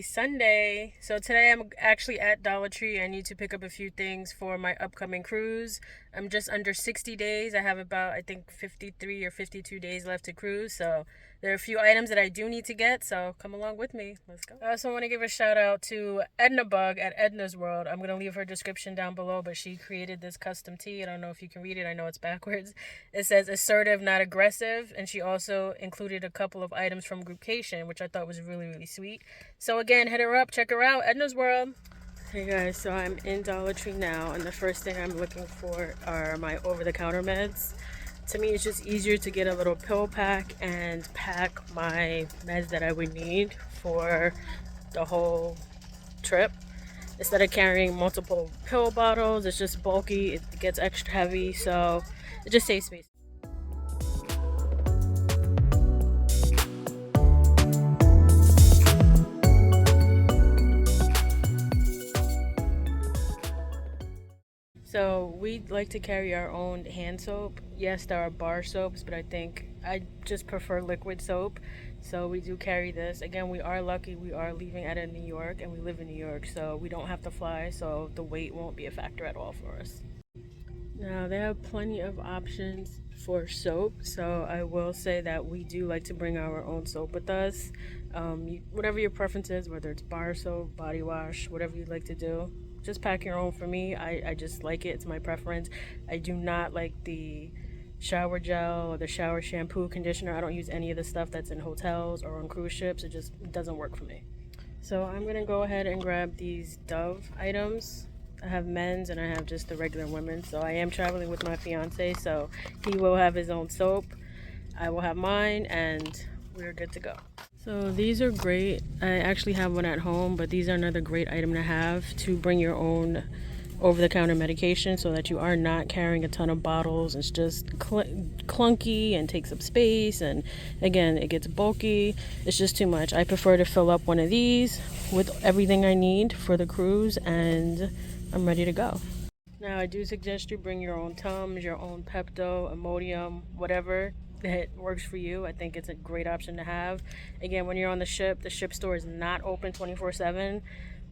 Sunday. So today I'm actually at Dollar Tree. I need to pick up a few things for my upcoming cruise. I'm just under 60 days. I have about, I think, 53 or 52 days left to cruise. So there are a few items that I do need to get. So come along with me. Let's go. I also want to give a shout out to Edna Bug at Edna's World. I'm going to leave her description down below, but she created this custom tee. I don't know if you can read it. I know it's backwards. It says assertive, not aggressive. And she also included a couple of items from Groupcation, which I thought was really, really sweet. So again, hit her up, check her out, Edna's World. Hey guys, so I'm in Dollar Tree now, and the first thing I'm looking for are my over-the-counter meds. To me, it's just easier to get a little pill pack and pack my meds that I would need for the whole trip. Instead of carrying multiple pill bottles, it's just bulky, it gets extra heavy, so it just saves space. So we like to carry our own hand soap. Yes, there are bar soaps, but I just prefer liquid soap. So we do carry this. Again, we are lucky. We are leaving out of New York, and we live in New York, so we don't have to fly. So the weight won't be a factor at all for us. Now, they have plenty of options for soap, so I will say that we do like to bring our own soap with us. Whatever your preference is, whether it's bar soap, body wash, whatever you'd like to do, just pack your own. For me, I just like it. It's my preference. I do not like the shower gel or the shower shampoo, conditioner. I don't use any of the stuff that's in hotels or on cruise ships. It just doesn't work for me. So I'm going to go ahead and grab these Dove items. I have men's and I have just the regular women's. So I am traveling with my fiance, so he will have his own soap. I will have mine, and we're good to go. So these are great. I actually have one at home, but these are another great item to have, to bring your own over-the-counter medication so that you are not carrying a ton of bottles. It's just clunky and takes up space, and again, it gets bulky. It's just too much. I prefer to fill up one of these with everything I need for the cruise, and I'm ready to go. Now, I do suggest you bring your own Tums, your own Pepto, Imodium, whatever that works for you. I think it's a great option to have. Again, when you're on the ship store is not open 24/7.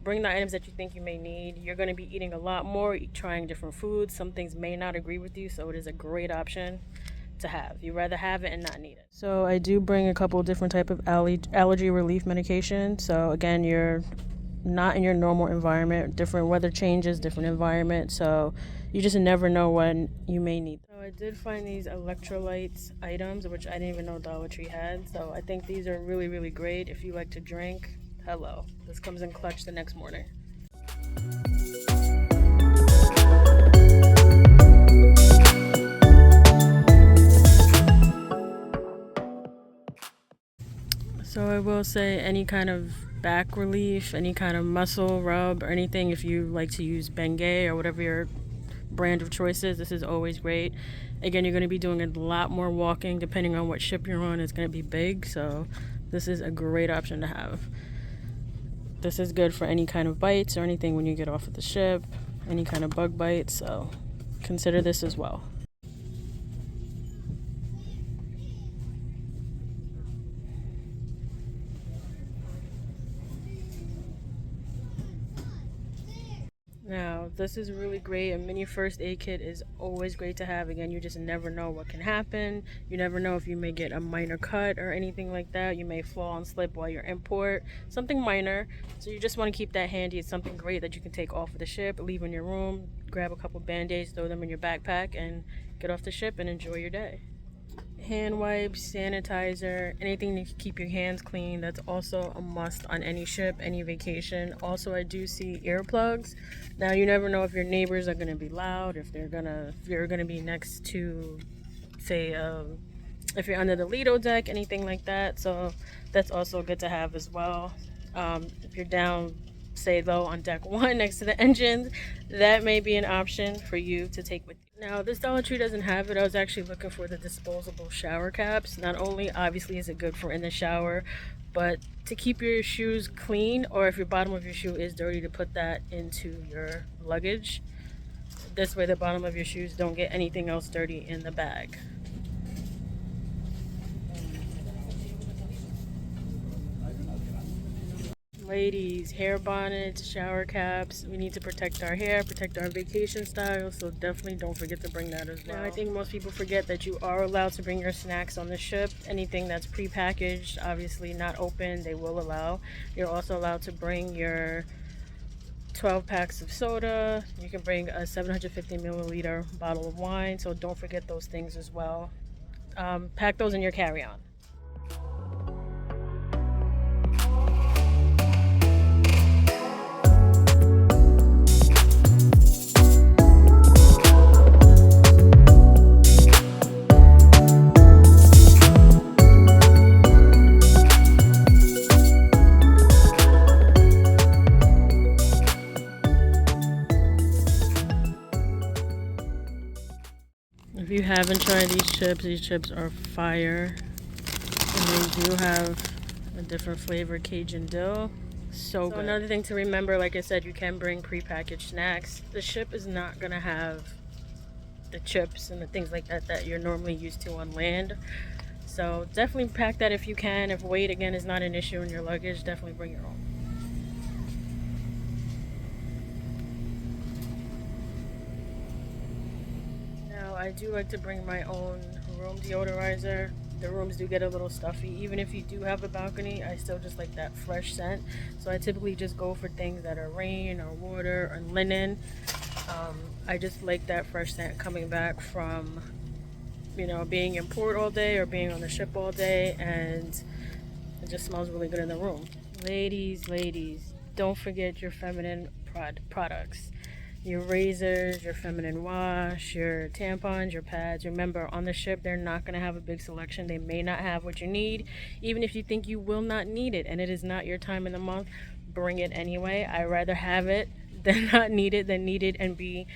Bring the items that you think you may need. You're going to be eating a lot more, trying different foods. Some things may not agree with you, so it is a great option to have. You'd rather have it and not need it. So I do bring a couple different type of allergy relief medication. So again, you're not in your normal environment, different weather changes, different environment, so you just never know when you may need. So I did find these electrolytes items, which I didn't even know Dollar Tree had, so I think these are really, really great if you like to drink. Hello, this comes in clutch the next morning. So I will say, any kind of back relief, any kind of muscle rub or anything, if you like to use Bengay or whatever your brand of choice is, this is always great. Again, you're going to be doing a lot more walking depending on what ship you're on. It's going to be big, so this is a great option to have. This is good for any kind of bites or anything when you get off of the ship, any kind of bug bites, so consider this as well. Now, this is really great. A mini first aid kit is always great to have. Again, you just never know what can happen. You never know if you may get a minor cut or anything like that. You may fall and slip while you're in port. Something minor. So you just want to keep that handy. It's something great that you can take off of the ship, leave in your room, grab a couple band-aids, throw them in your backpack, and get off the ship and enjoy your day. Hand wipes, sanitizer, anything to keep your hands clean. That's also a must on any ship, any vacation. Also, I do see earplugs. Now, you never know if your neighbors are going to be loud, if you're going to be next to, say, if you're under the Lido deck, anything like that. So that's also good to have as well. If you're down, say, though, on deck one next to the engines, that may be an option for you to take with you. Now, this Dollar Tree doesn't have it. I was actually looking for the disposable shower caps. Not only, obviously, is it good for in the shower, but to keep your shoes clean, or if your bottom of your shoe is dirty, to put that into your luggage. This way, the bottom of your shoes don't get anything else dirty in the bag. Ladies, hair bonnets, shower caps. We need to protect our hair, protect our vacation style, so definitely don't forget to bring that as well. Now, I think most people forget that you are allowed to bring your snacks on the ship. Anything that's pre-packaged, obviously not open, they will allow. You're also allowed to bring your 12 packs of soda. You can bring a 750 milliliter bottle of wine, so don't forget those things as well. Pack those in your carry-on. If you haven't tried these chips are fire. And they do have a different flavor, Cajun dill. So good. Another thing to remember, like I said, you can bring prepackaged snacks. The ship is not gonna have the chips and the things like that that you're normally used to on land. So definitely pack that if you can. If weight again is not an issue in your luggage, definitely bring your own. I do like to bring my own room deodorizer. The rooms do get a little stuffy. Even if you do have a balcony, I still just like that fresh scent. So I typically just go for things that are rain or water or linen. I just like that fresh scent coming back from, you know, being in port all day or being on the ship all day, and it just smells really good in the room. Ladies, don't forget your feminine products. Your razors, your feminine wash, your tampons, your pads. Remember, on the ship, they're not going to have a big selection. They may not have what you need. Even if you think you will not need it and it is not your time in the month, bring it anyway. I'd rather have it than not need it than need it and be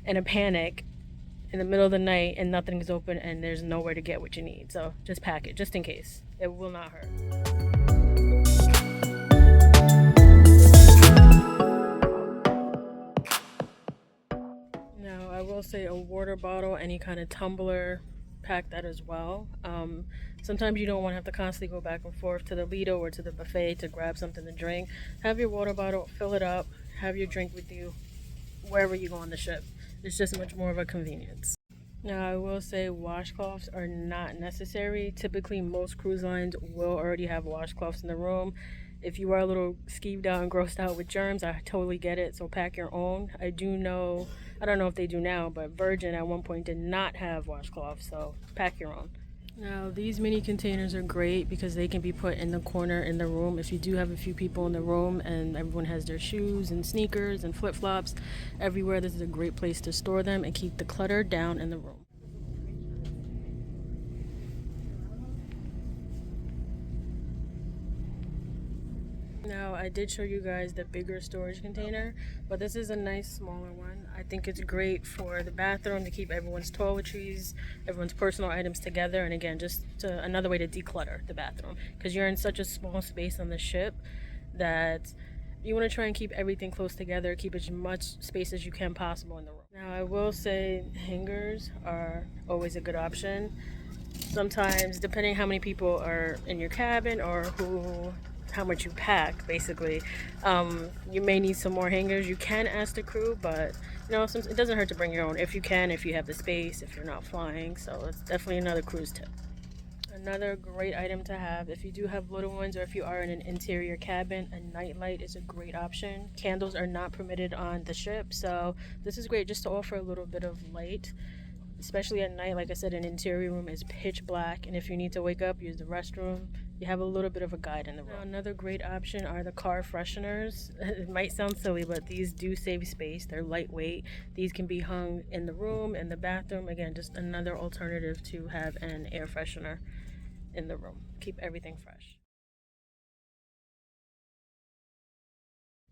in a panic in the middle of the night and nothing's open and there's nowhere to get what you need. So just pack it, just in case. It will not hurt. I will say a water bottle, any kind of tumbler, pack that as well. Sometimes you don't want to have to constantly go back and forth to the Lido or to the buffet to grab something to drink. Have your water bottle, fill it up, have your drink with you wherever you go on the ship. It's just much more of a convenience. Now I will say washcloths are not necessary. Typically most cruise lines will already have washcloths in the room. If you are a little skeeved out and grossed out with germs, I totally get it, so pack your own. I don't know if they do now, but Virgin at one point did not have washcloths, so pack your own. Now these mini containers are great because they can be put in the corner in the room. If you do have a few people in the room and everyone has their shoes and sneakers and flip-flops everywhere, this is a great place to store them and keep the clutter down in the room. Now I did show you guys the bigger storage container, but this is a nice smaller one. I think it's great for the bathroom to keep everyone's toiletries, everyone's personal items together, and again, just another way to declutter the bathroom, because you're in such a small space on the ship that you want to try and keep everything close together, keep as much space as you can possible in the room. Now I will say hangers are always a good option. Sometimes, depending how many people are in your cabin or how much you pack, basically, you may need some more hangers. You can ask the crew, but you know, it doesn't hurt to bring your own if you can, if you have the space, if you're not flying. So it's definitely another cruise tip. Another great item to have if you do have little ones or if you are in an interior cabin, a nightlight is a great option. Candles are not permitted on the ship, so this is great just to offer a little bit of light, especially at night. Like I said, an interior room is pitch black, and if you need to wake up, use the restroom, you have a little bit of a guide in the room. Now, another great option are the car fresheners. It might sound silly, but these do save space. They're lightweight. These can be hung in the room, in the bathroom. Again, just another alternative to have an air freshener in the room. Keep everything fresh.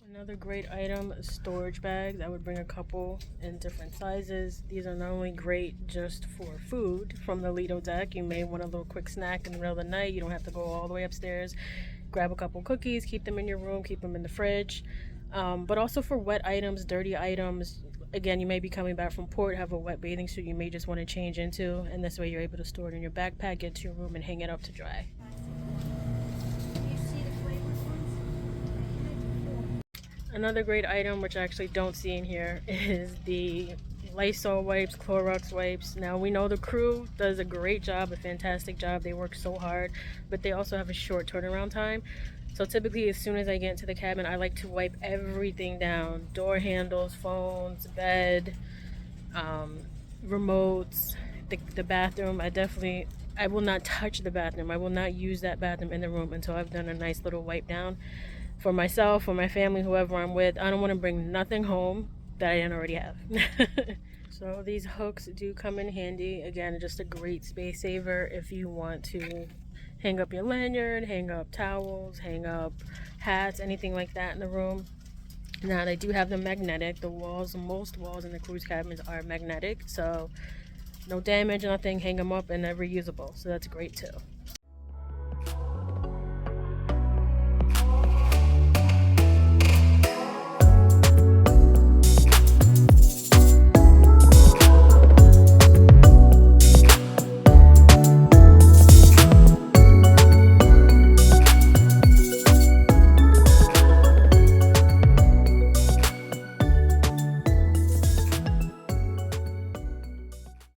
Another great item, storage bags. I would bring a couple in different sizes. These are not only great just for food from the Lido deck. You may want a little quick snack in the middle of the night. You don't have to go all the way upstairs. Grab a couple cookies, keep them in your room, keep them in the fridge. But also for wet items, dirty items. Again, you may be coming back from port, have a wet bathing suit you may just want to change into, and this way you're able to store it in your backpack, get to your room, and hang it up to dry. Another great item, which I actually don't see in here, is the Lysol wipes, Clorox wipes. Now we know the crew does a great job, a fantastic job. They work so hard, but they also have a short turnaround time. So typically as soon as I get into the cabin, I like to wipe everything down. Door handles, phones, bed, remotes, the bathroom. I will not touch the bathroom. I will not use that bathroom in the room until I've done a nice little wipe down for myself, for my family, whoever I'm with. I don't want to bring nothing home that I didn't already have. So these hooks do come in handy. Again, just a great space saver if you want to hang up your lanyard, hang up towels, hang up hats, anything like that in the room. Now they do have them magnetic. The walls, most walls in the cruise cabins are magnetic, so no damage, nothing. Hang them up and they're reusable, so that's great too.